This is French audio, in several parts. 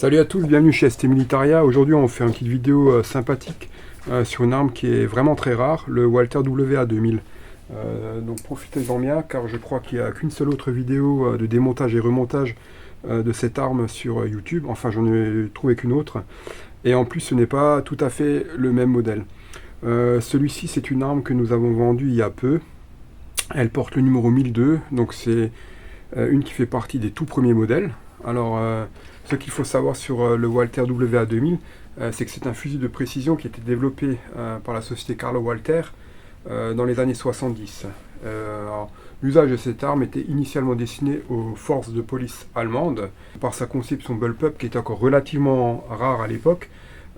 Salut à tous, bienvenue chez ST Militaria. Aujourd'hui on fait une petite vidéo sympathique sur une arme qui est vraiment très rare, le Walther WA2000. Donc profitez-en bien car je crois qu'il n'y a qu'une seule autre vidéo de démontage et remontage de cette arme sur YouTube. Enfin j'en ai trouvé qu'une autre. Et en plus ce n'est pas tout à fait le même modèle. Celui-ci c'est une arme que nous avons vendue il y a peu. Elle porte le numéro 1002, donc c'est une qui fait partie des tout premiers modèles. Alors, ce qu'il faut savoir sur le Walther WA2000, c'est que c'est un fusil de précision qui a été développé par la société Karl Walther dans les années 70. L'usage de cette arme était initialement destiné aux forces de police allemandes. Par sa conception bullpup, qui était encore relativement rare à l'époque,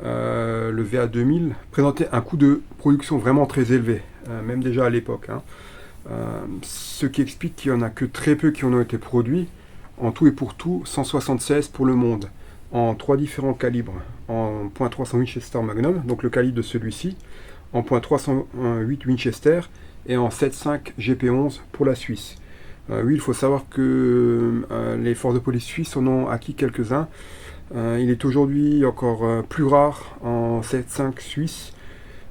le VA2000 présentait un coût de production vraiment très élevé, même déjà à l'époque. Ce qui explique qu'il n'y en a que très peu qui en ont été produits. En tout et pour tout, 176 pour le monde, en 3 différents calibres, en .300 Winchester Magnum, donc le calibre de celui-ci, en .308 Winchester et en 7.5 GP11 pour la Suisse. Oui, il faut savoir que les forces de police suisses en ont acquis quelques-uns. Il est aujourd'hui encore plus rare en 7.5 suisse.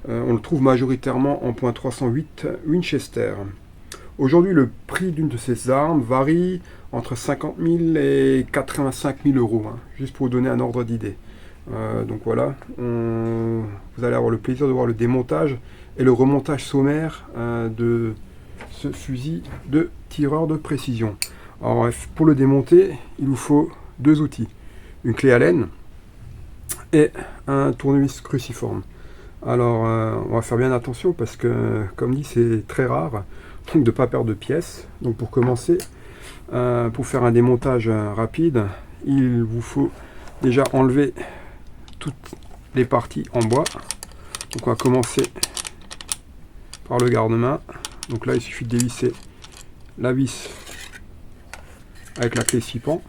On le trouve majoritairement en .308 Winchester. Aujourd'hui, le prix d'une de ces armes varie entre 50 000 et 85 000 euros, juste pour vous donner un ordre d'idée. Donc voilà, vous allez avoir le plaisir de voir le démontage et le remontage sommaire de ce fusil de tireur de précision. Alors pour le démonter, il vous faut deux outils, une clé Allen et un tournevis cruciforme. Alors on va faire bien attention parce que, comme dit, c'est très rare, donc de ne pas perdre de pièces. Donc pour commencer, pour faire un démontage rapide, il vous faut déjà enlever toutes les parties en bois. Donc on va commencer par le garde-main. Donc là il suffit de dévisser la vis avec la clé 6 pans.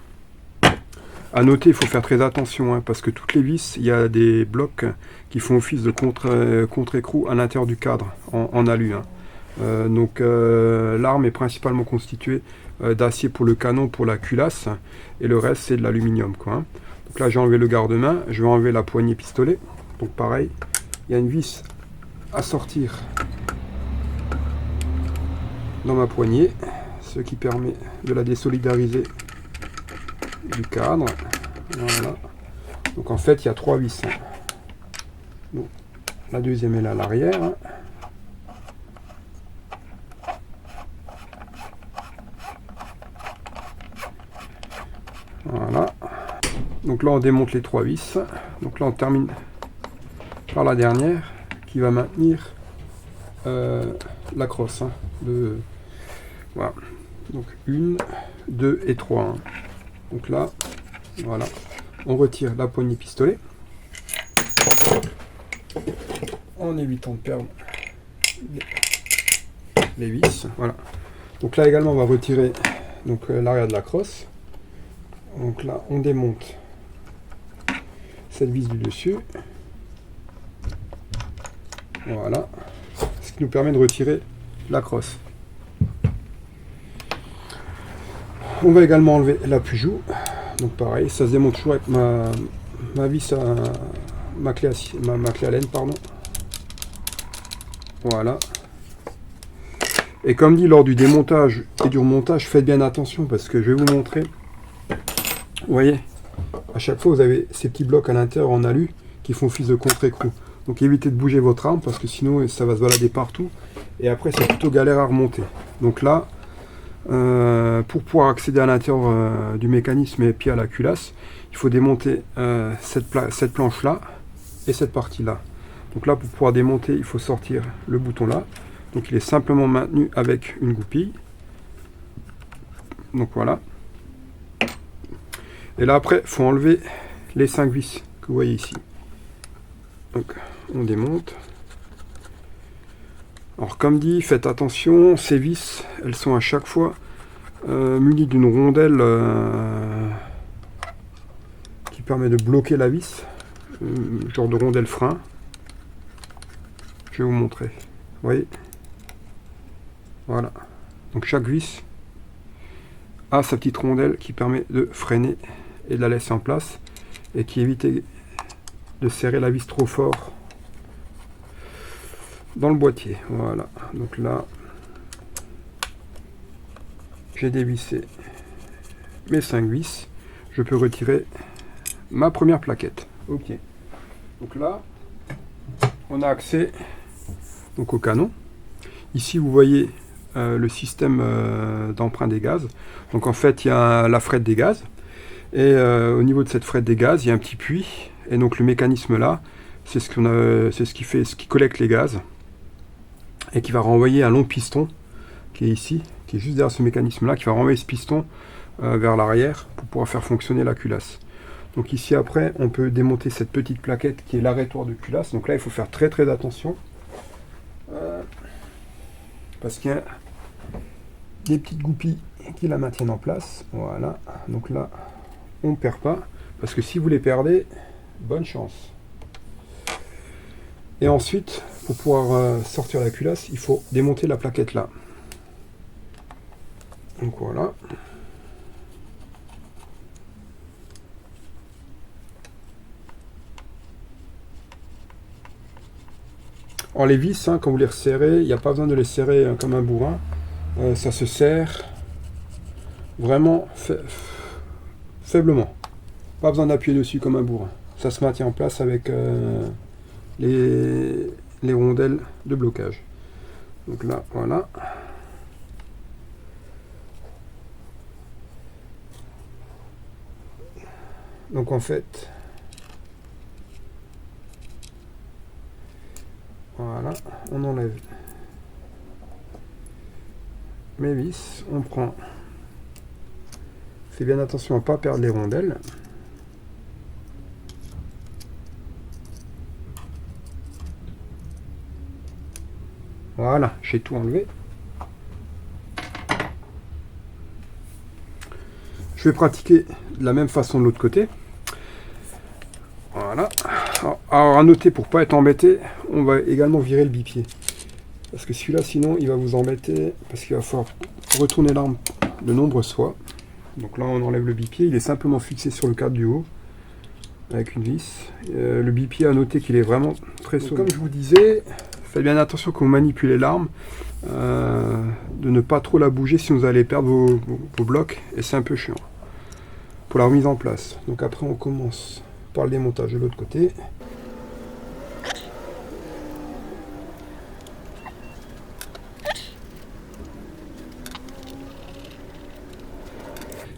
A noter, il faut faire très attention parce que toutes les vis, il y a des blocs qui font office de contre-écrou à l'intérieur du cadre en alu. Donc l'arme est principalement constituée d'acier pour le canon, pour la culasse, et le reste c'est de l'aluminium. Donc là j'ai enlevé le garde-main, je vais enlever la poignée pistolet. Donc pareil, il y a une vis à sortir dans ma poignée, ce qui permet de la désolidariser du cadre. Voilà. Donc en fait il y a trois vis. Donc, la deuxième est là à l'arrière. Voilà. Donc là on démonte les trois vis. Donc là on termine par la dernière qui va maintenir la crosse. Voilà. Donc 1, 2 et 3. Donc là, voilà. On retire la poignée pistolet en évitant de perdre les vis. Voilà. Donc là également on va retirer l'arrière de la crosse. Donc là, on démonte cette vis du dessus. Voilà. Ce qui nous permet de retirer la crosse. On va également enlever l'appui-joue. Donc pareil, ça se démonte toujours avec ma vis ma clé Allen, pardon. Voilà. Et comme dit, lors du démontage et du remontage, faites bien attention parce que je vais vous montrer. Vous voyez, à chaque fois vous avez ces petits blocs à l'intérieur en alu qui font office de contre-écrou. Donc évitez de bouger votre arme parce que sinon ça va se balader partout et après c'est plutôt galère à remonter. Donc là, pour pouvoir accéder à l'intérieur du mécanisme et puis à la culasse, il faut démonter cette planche là et cette partie là. Donc là, pour pouvoir démonter, il faut sortir le bouton là. Donc il est simplement maintenu avec une goupille. Donc voilà. Et là après, il faut enlever les 5 vis que vous voyez ici. Donc on démonte. Alors comme dit, faites attention, ces vis, elles sont à chaque fois munies d'une rondelle qui permet de bloquer la vis. Genre de rondelle frein. Je vais vous montrer. Vous voyez? Voilà. Donc chaque vis a sa petite rondelle qui permet de freiner et de la laisser en place. et qui évite de serrer la vis trop fort dans le boîtier. Voilà, donc là j'ai dévissé mes 5 vis, je peux retirer ma première plaquette. Ok, donc là on a accès donc au canon. Ici vous voyez le système d'emprunt des gaz. Donc en fait il y a la frette des gaz, et au niveau de cette frette des gaz il y a un petit puits, et donc le mécanisme là c'est ce qui collecte les gaz et qui va renvoyer un long piston qui est ici, qui est juste derrière ce mécanisme là, qui va renvoyer ce piston vers l'arrière pour pouvoir faire fonctionner la culasse. Donc ici après on peut démonter cette petite plaquette qui est l'arrêtoir de culasse. Donc là il faut faire très attention parce qu'il y a des petites goupilles qui la maintiennent en place. Voilà, donc là on ne perd pas, parce que si vous les perdez, bonne chance. Et ensuite pour pouvoir sortir la culasse, il faut démonter la plaquette là. Donc voilà. Alors les vis, quand vous les resserrez, il n'y a pas besoin de les serrer comme un bourrin. Ça se serre vraiment faiblement. Pas besoin d'appuyer dessus comme un bourrin. Ça se maintient en place avec les rondelles de blocage. Donc là, voilà. Donc en fait, voilà, on enlève mes vis, on prend, fais bien attention à ne pas perdre les rondelles. Voilà, j'ai tout enlevé. Je vais pratiquer de la même façon de l'autre côté. Voilà. Alors à noter, pour pas être embêté, on va également virer le bipied. Parce que celui-là, sinon, il va vous embêter, parce qu'il va falloir retourner l'arme de nombreuses fois. Donc là, on enlève le bipied. Il est simplement fixé sur le cadre du haut, avec une vis. Le bipied, à noter qu'il est vraiment très solide. Comme je vous disais, faites bien attention quand vous manipulez l'arme, de ne pas trop la bouger, sinon vous allez perdre vos blocs, et c'est un peu chiant pour la remise en place. Donc après, on commence par le démontage de l'autre côté.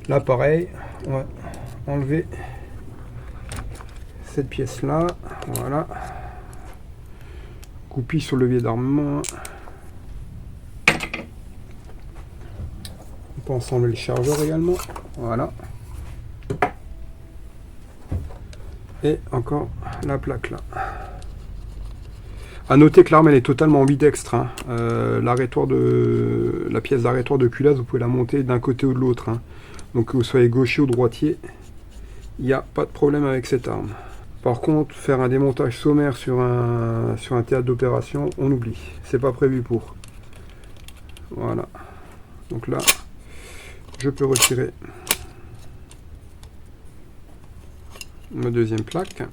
Là pareil, on va enlever cette pièce là, voilà, goupille sur le levier d'armement. On peut ensemble le chargeur également, voilà, et encore la plaque là. A noter que l'arme elle est totalement ambidextre, hein. La pièce d'arrêtoir de culasse, vous pouvez la monter d'un côté ou de l'autre, hein. Donc que vous soyez gaucher ou droitier, il n'y a pas de problème avec cette arme. Par contre, faire un démontage sommaire sur un théâtre d'opération, on oublie. C'est pas prévu pour. Voilà. Donc là, je peux retirer ma deuxième plaque.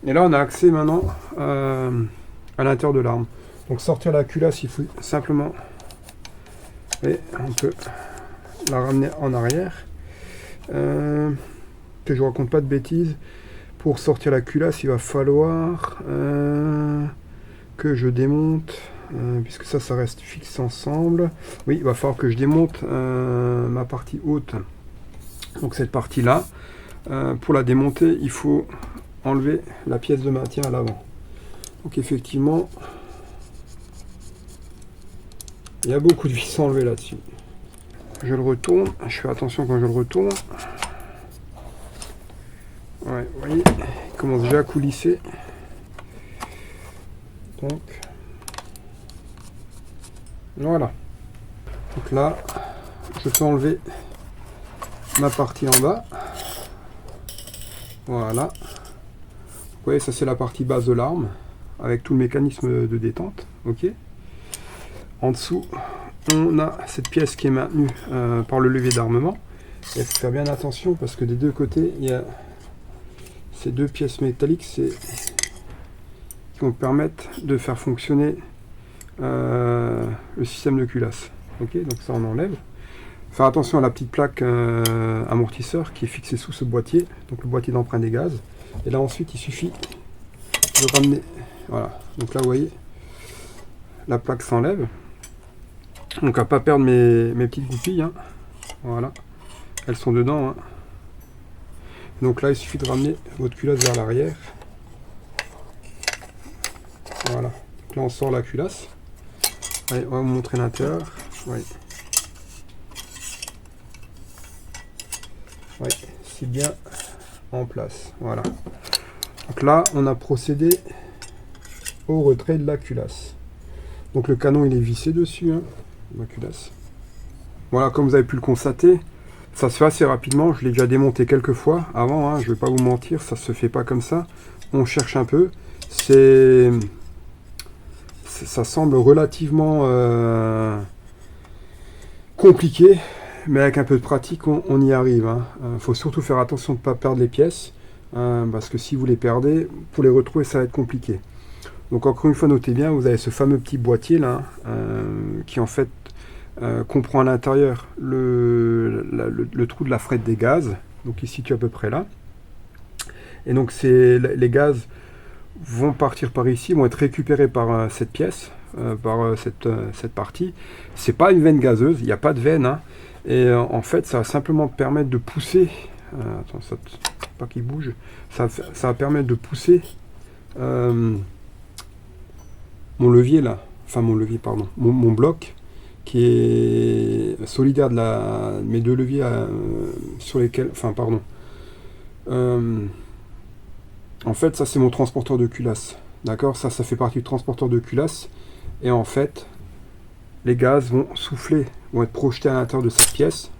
Et là, on a accès maintenant à l'intérieur de l'arme. Donc sortir la culasse, il faut simplement... Et on peut la ramener en arrière. Que je raconte pas de bêtises. Pour sortir la culasse, il va falloir que je démonte, puisque ça reste fixe ensemble. Oui, il va falloir que je démonte ma partie haute. Donc cette partie-là, pour la démonter, il faut enlever la pièce de maintien à l'avant. Donc effectivement, il y a beaucoup de vis à enlever là-dessus. Je le retourne, je fais attention quand je le retourne. Ouais, vous voyez, il commence déjà à coulisser. Donc, voilà. Donc là, je peux enlever ma partie en bas. Voilà. Vous voyez, ça c'est la partie basse de l'arme, avec tout le mécanisme de détente. Ok. En dessous, on a cette pièce qui est maintenue par le levier d'armement. Il faut faire bien attention parce que des deux côtés, il y a ces deux pièces métalliques qui vont permettre de faire fonctionner le système de culasse. Ok, donc ça on enlève. Faire attention à la petite plaque amortisseur qui est fixée sous ce boîtier, donc le boîtier d'emprunt des gaz. Et là ensuite il suffit de ramener, voilà, donc là vous voyez, la plaque s'enlève. Donc à pas perdre mes petites goupilles, hein. Voilà, elles sont dedans, hein. Donc là il suffit de ramener votre culasse vers l'arrière. Voilà, donc là on sort la culasse. Allez, on va vous montrer l'intérieur. Oui. Oui, c'est bien en place. Voilà. Donc là, on a procédé au retrait de la culasse. Donc le canon, il est vissé dessus, hein, la culasse. Voilà, comme vous avez pu le constater, ça se fait assez rapidement. Je l'ai déjà démonté quelques fois avant, hein, je ne vais pas vous mentir, ça se fait pas comme ça. On cherche un peu. Ça semble relativement compliqué. Mais avec un peu de pratique, on y arrive. Faut surtout faire attention de ne pas perdre les pièces. Parce que si vous les perdez, pour les retrouver, ça va être compliqué. Donc encore une fois, notez bien, vous avez ce fameux petit boîtier là, qui en fait comprend à l'intérieur le trou de la frette des gaz. Donc il se situe à peu près là. Et donc les gaz vont partir par ici, vont être récupérés par cette pièce, par cette partie. C'est pas une veine gazeuse, il n'y a pas de veine, hein. Et en fait, ça va simplement permettre de pousser. Attends, pas qu'il bouge. Ça va permettre de pousser mon levier là. Enfin, mon levier, pardon. Mon bloc qui est solidaire de mes deux leviers sur lesquels. Enfin, pardon. En fait, ça, c'est mon transporteur de culasse. D'accord ? Ça fait partie du transporteur de culasse. Et en fait, les gaz vont souffler, vont être projetés à l'intérieur de cette pièce,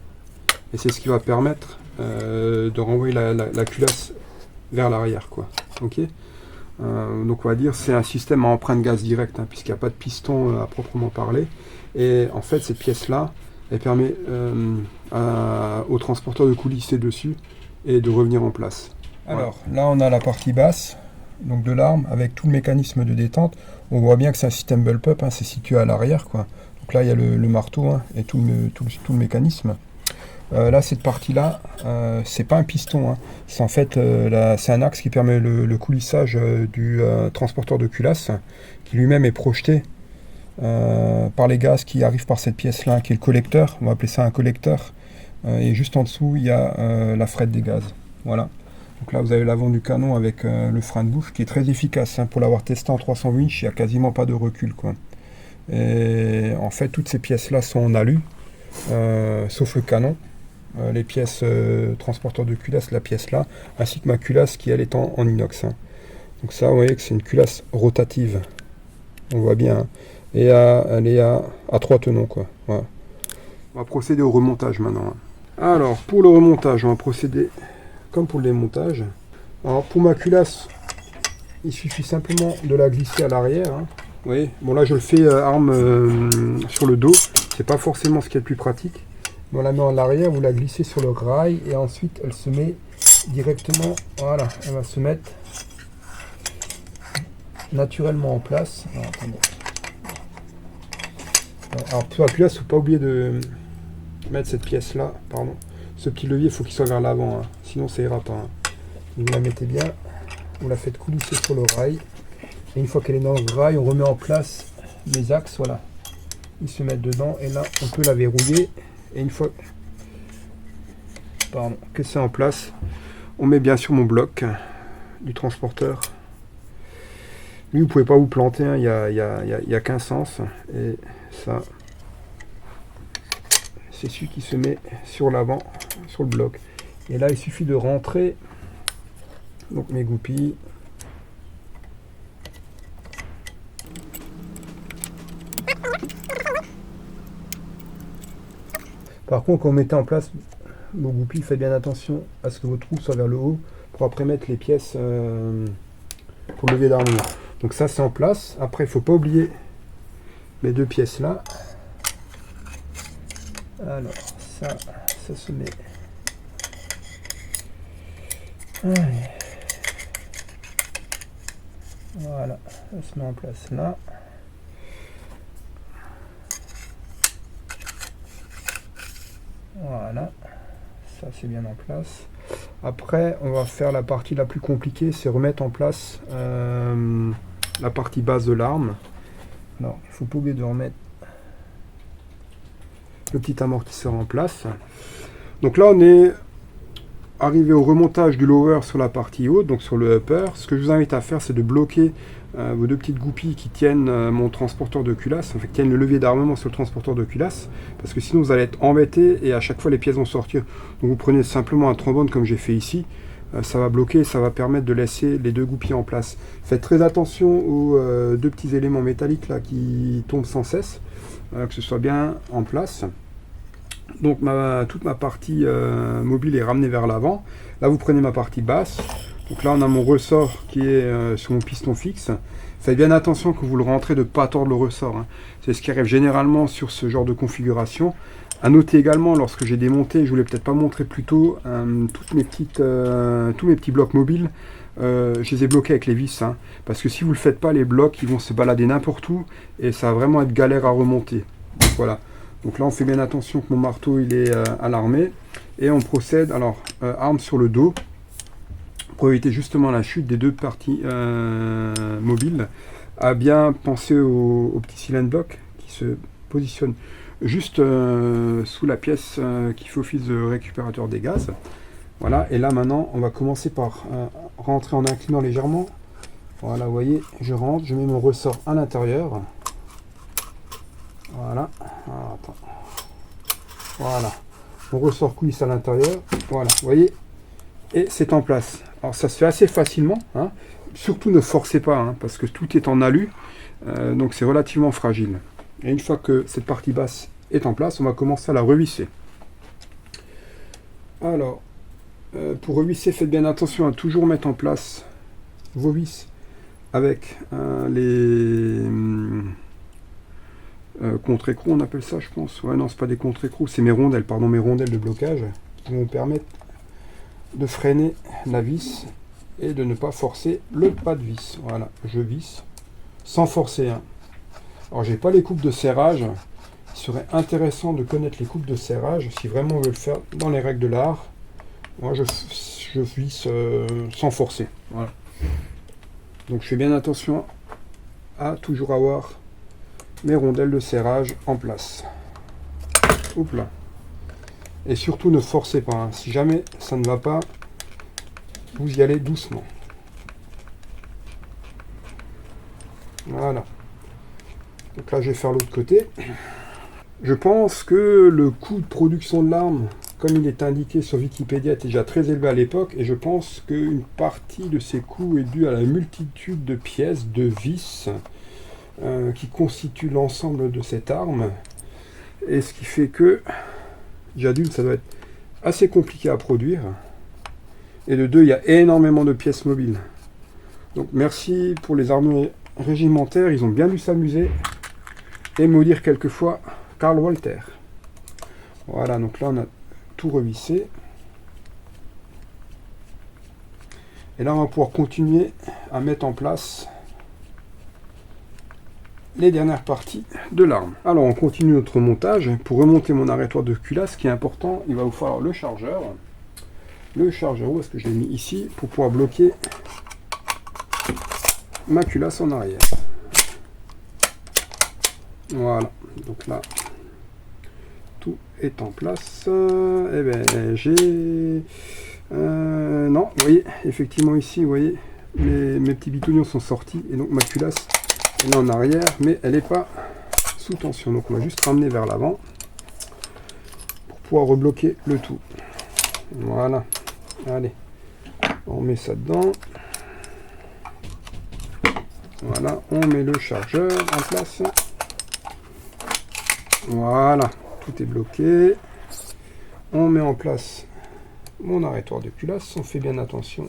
et c'est ce qui va permettre de renvoyer la culasse vers l'arrière, quoi. Ok. Donc on va dire c'est un système à empreinte gaz direct, hein, puisqu'il n'y a pas de piston à proprement parler, et en fait cette pièce là elle permet au transporteur de coulisser dessus et de revenir en place. Alors là on a la partie basse donc de l'arme avec tout le mécanisme de détente. On voit bien que c'est un système bullpup, hein, c'est situé à l'arrière, quoi. Donc là il y a le marteau, hein, et tout le mécanisme. Là cette partie là c'est pas un piston, hein. C'est en fait c'est un axe qui permet le coulissage du transporteur de culasse, qui lui-même est projeté par les gaz qui arrivent par cette pièce là qui est le collecteur. On va appeler ça un collecteur, et juste en dessous il y a la frette des gaz. Voilà. Donc là vous avez l'avant du canon avec le frein de bouche qui est très efficace, hein. Pour l'avoir testé en 300 winch, il n'y a quasiment pas de recul, quoi. Et en fait toutes ces pièces là sont en alu, sauf le canon, les pièces transporteurs de culasse, la pièce là, ainsi que ma culasse qui elle est en inox, hein. Donc ça vous voyez que c'est une culasse rotative, on voit bien, hein. Et elle est à 3 tenons, quoi. Voilà. On va procéder au remontage maintenant, hein. Alors pour le remontage on va procéder comme pour le démontage. Alors pour ma culasse, il suffit simplement de la glisser à l'arrière, hein. Vous voyez, bon là je le fais arme sur le dos, c'est pas forcément ce qui est le plus pratique. Mais on la met en arrière, vous la glissez sur le rail et ensuite elle se met directement, voilà, elle va se mettre naturellement en place. Alors, attendez. Alors pour la culasse, il ne faut pas oublier de mettre cette pièce là, pardon. Ce petit levier, il faut qu'il soit vers l'avant, hein. Sinon ça ira pas, hein. Vous la mettez bien, vous la faites coulisser sur le rail. Et une fois qu'elle est dans le rail, on remet en place les axes, voilà. Ils se mettent dedans et là on peut la verrouiller. Et une fois que c'est en place, on met bien sûr mon bloc du transporteur. Lui, vous pouvez pas vous planter, hein, il y a qu'un sens. Et ça, c'est celui qui se met sur l'avant, sur le bloc. Et là, il suffit de rentrer donc mes goupilles. Par contre, quand vous mettez en place vos goupilles, faites bien attention à ce que vos trous soient vers le haut pour après mettre les pièces pour le levier d'armure. Donc ça, c'est en place. Après, il ne faut pas oublier mes deux pièces là. Alors, ça se met Allez. Voilà, ça se met en place là. Voilà, ça c'est bien en place. Après, on va faire la partie la plus compliquée, c'est remettre en place la partie basse de l'arme. Alors, il faut pas oublier de remettre le petit amortisseur en place. Donc là, on est arrivé au remontage du lower sur la partie haute, donc sur le upper. Ce que je vous invite à faire, c'est de bloquer vos deux petites goupilles qui tiennent mon transporteur de culasse, en fait, qui tiennent le levier d'armement sur le transporteur de culasse, parce que sinon vous allez être embêté et à chaque fois les pièces vont sortir. Donc vous prenez simplement un trombone comme j'ai fait ici, ça va bloquer, ça va permettre de laisser les deux goupilles en place. Faites très attention aux deux petits éléments métalliques là qui tombent sans cesse, que ce soit bien en place. Donc toute ma partie mobile est ramenée vers l'avant. Là vous prenez ma partie basse. Donc là on a mon ressort qui est sur mon piston fixe. Faites bien attention que vous le rentrez de ne pas tordre le ressort, hein. C'est ce qui arrive généralement sur ce genre de configuration. A noter également, lorsque j'ai démonté, je vous l'ai peut-être pas montré plus tôt, tous mes petits blocs mobiles, je les ai bloqués avec les vis, hein, parce que si vous ne le faites pas, les blocs ils vont se balader n'importe où et ça va vraiment être galère à remonter. Donc, voilà. Donc là on fait bien attention que mon marteau il est alarmé et on procède, alors arme sur le dos pour éviter justement la chute des deux parties mobiles, à bien penser au petit cylindre bloc qui se positionne juste sous la pièce qui fait office de récupérateur des gaz. Voilà, et là maintenant on va commencer par rentrer en inclinant légèrement. Voilà, vous voyez, je rentre, je mets mon ressort à l'intérieur. Voilà. Ah, attends. Voilà. Mon ressort coulisse à l'intérieur. Voilà, vous voyez. Et c'est en place. Alors ça se fait assez facilement, hein. Surtout ne forcez pas, hein, parce que tout est en alu. Donc c'est relativement fragile. Et une fois que cette partie basse est en place, on va commencer à la revisser. Alors, pour revisser, faites bien attention à toujours mettre en place vos vis avec les contre-écrous, on appelle ça, je pense. Ouais, non, c'est pas des contre-écrous, c'est mes rondelles, pardon, mes rondelles de blocage qui vont permettre de freiner la vis et de ne pas forcer le pas de vis. Voilà, je visse sans forcer, hein. Alors, j'ai pas les coupes de serrage. Il serait intéressant de connaître les coupes de serrage si vraiment on veut le faire dans les règles de l'art. Moi, je visse sans forcer. Voilà. Donc, je fais bien attention à toujours avoir mes rondelles de serrage en place. Oups là. Et surtout ne forcez pas, hein. Si jamais ça ne va pas, vous y allez doucement. Voilà. Donc là je vais faire l'autre côté. Je pense que le coût de production de l'arme, comme il est indiqué sur Wikipédia, était déjà très élevé à l'époque, et je pense qu'une partie de ces coûts est due à la multitude de pièces, de vis, qui constituent l'ensemble de cette arme, et ce qui fait que, déjà d'une, ça doit être assez compliqué à produire, et de deux, il y a énormément de pièces mobiles. Donc merci pour les armées régimentaires, ils ont bien dû s'amuser, et maudire quelquefois Karl Walter. Voilà, donc là on a tout revissé. Et là on va pouvoir continuer à mettre en place les dernières parties de l'arme. Alors on continue notre montage. Pour remonter mon arrêtoir de culasse, ce qui est important, il va vous falloir le chargeur. Le chargeur, où est-ce que je l'ai mis ici, pour pouvoir bloquer ma culasse en arrière. Voilà, donc là tout est en place. Et ben j'ai non, vous voyez, effectivement ici, vous voyez, mes petits bitounions sont sortis et donc ma culasse elle est en arrière, mais elle n'est pas sous tension. Donc on va juste ramener vers l'avant pour pouvoir rebloquer le tout. Voilà, allez, on met ça dedans. Voilà, on met le chargeur en place. Voilà, tout est bloqué. On met en place mon arrêtoir de culasse. On fait bien attention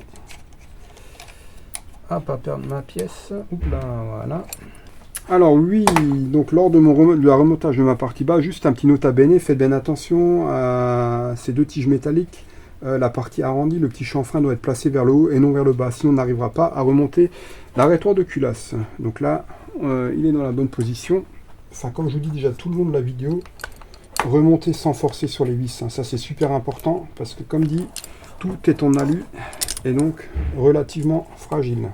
à pas perdre ma pièce. Oups là, voilà. Alors oui, donc lors de la remontage de ma partie bas, juste un petit nota bene, faites bien attention à ces deux tiges métalliques la partie arrondie, le petit chanfrein doit être placé vers le haut et non vers le bas, sinon on n'arrivera pas à remonter l'arrêtoir de culasse. Donc là, il est dans la bonne position. Enfin, comme je vous dis déjà tout le long de la vidéo, remonter sans forcer sur les vis, hein. Ça c'est super important, parce que comme dit, tout est en alu, et donc relativement fragile.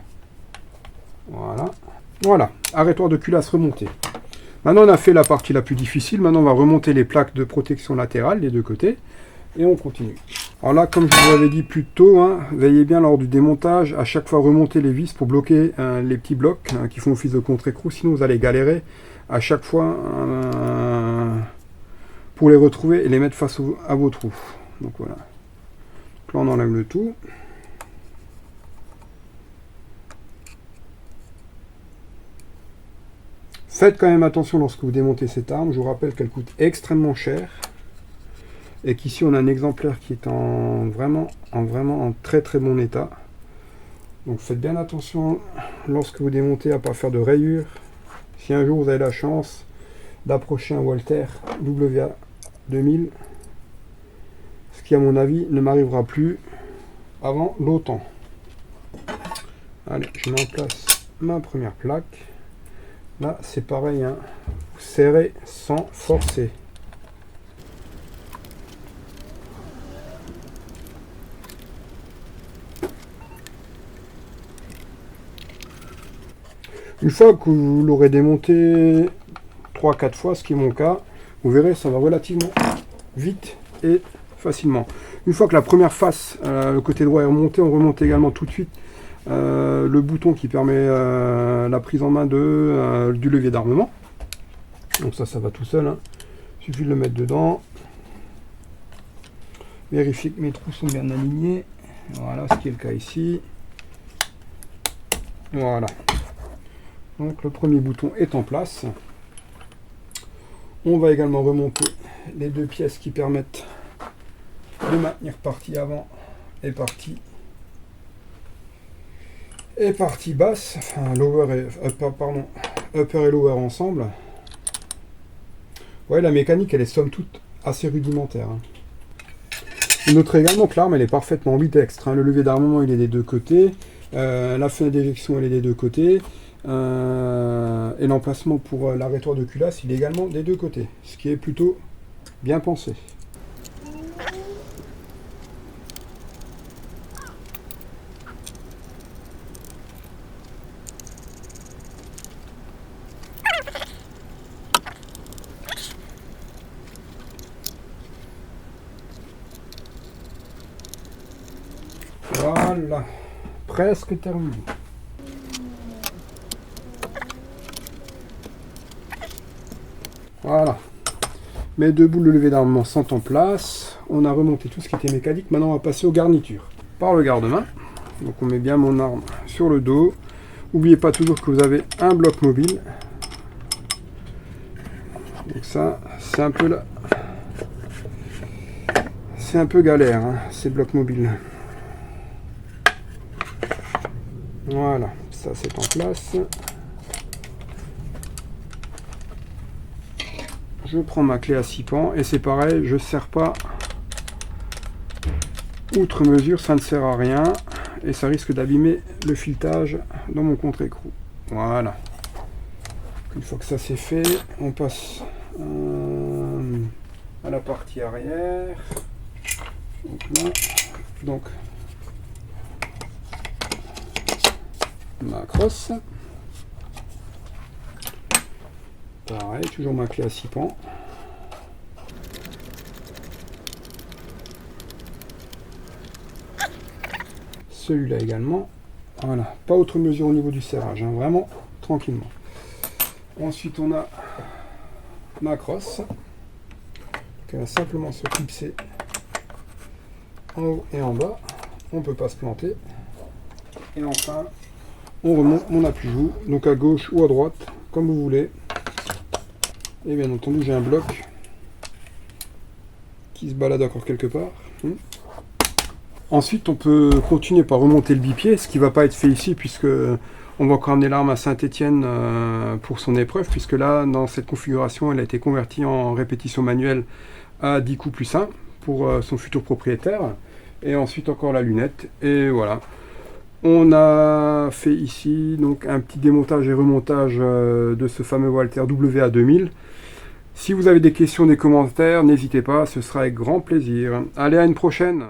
Voilà. Voilà, arrêtoir de culasse remonté. Maintenant on a fait la partie la plus difficile, maintenant on va remonter les plaques de protection latérales des deux côtés, et on continue. Alors là, comme je vous l'avais dit plus tôt, hein, veillez bien lors du démontage, à chaque fois remonter les vis pour bloquer les petits blocs qui font office de contre-écrou, sinon vous allez galérer à chaque fois pour les retrouver et les mettre face à vos trous. Donc voilà. Donc là on enlève le tout. Faites quand même attention lorsque vous démontez cette arme. Je vous rappelle qu'elle coûte extrêmement cher. Et qu'ici on a un exemplaire qui est vraiment en très très bon état. Donc faites bien attention lorsque vous démontez à ne pas faire de rayures. Si un jour vous avez la chance d'approcher un Walther WA 2000, ce qui à mon avis ne m'arrivera plus avant longtemps. Allez, je mets en place ma première plaque. Là c'est pareil, hein. Vous serrez sans forcer. Une fois que vous l'aurez démonté 3-4 fois, ce qui est mon cas, vous verrez, ça va relativement vite et facilement. Une fois que la première face, le côté droit est remonté, on remonte également tout de suite le bouton qui permet la prise en main du levier d'armement. Donc ça va tout seul, hein. Il suffit de le mettre dedans. Vérifier que mes trous sont bien alignés. Voilà, ce qui est le cas ici. Voilà. Donc le premier bouton est en place. On va également remonter les deux pièces qui permettent de maintenir partie avant et partie basse, enfin lower et upper et lower ensemble. Ouais, la mécanique elle est somme toute assez rudimentaire, hein. Vous noterez également que l'arme elle est parfaitement ambidextre, hein. Le levier d'armement il est des deux côtés, la fenêtre d'éjection elle est des deux côtés, et l'emplacement pour l'arrêtoir de culasse il est également des deux côtés, ce qui est plutôt bien pensé. Voilà, presque terminé. Voilà, mes deux boules de levier d'armement sont en place. On a remonté tout ce qui était mécanique. Maintenant, on va passer aux garnitures. Par le garde-main. Donc, on met bien mon arme sur le dos. N'oubliez pas toujours que vous avez un bloc mobile. Donc ça, c'est un peu là. C'est un peu galère, hein, ces blocs mobiles. Voilà, ça c'est en place. Je prends ma clé à 6 pans et c'est pareil, je ne serre pas outre mesure, ça ne sert à rien et ça risque d'abîmer le filetage dans mon contre-écrou. Voilà. Une fois que ça c'est fait, on passe à la partie arrière. Donc là, donc ma crosse. Pareil, toujours ma clé à 6 pans. Celui-là également. Voilà, pas autre mesure au niveau du serrage, hein, vraiment tranquillement. Ensuite, on a ma crosse qui va simplement se clipser en haut et en bas. On ne peut pas se planter. Et enfin, on remonte mon appui-joue, donc à gauche ou à droite, comme vous voulez. Et bien entendu, j'ai un bloc qui se balade encore quelque part. Ensuite, on peut continuer par remonter le bipied, ce qui ne va pas être fait ici, puisque on va encore amener l'arme à Saint-Étienne pour son épreuve, puisque là, dans cette configuration, elle a été convertie en répétition manuelle à 10 coups plus 1 pour son futur propriétaire. et ensuite encore la lunette, et voilà. On a fait ici donc un petit démontage et remontage de ce fameux Walther WA2000. Si vous avez des questions, des commentaires, n'hésitez pas, ce sera avec grand plaisir. Allez, à une prochaine!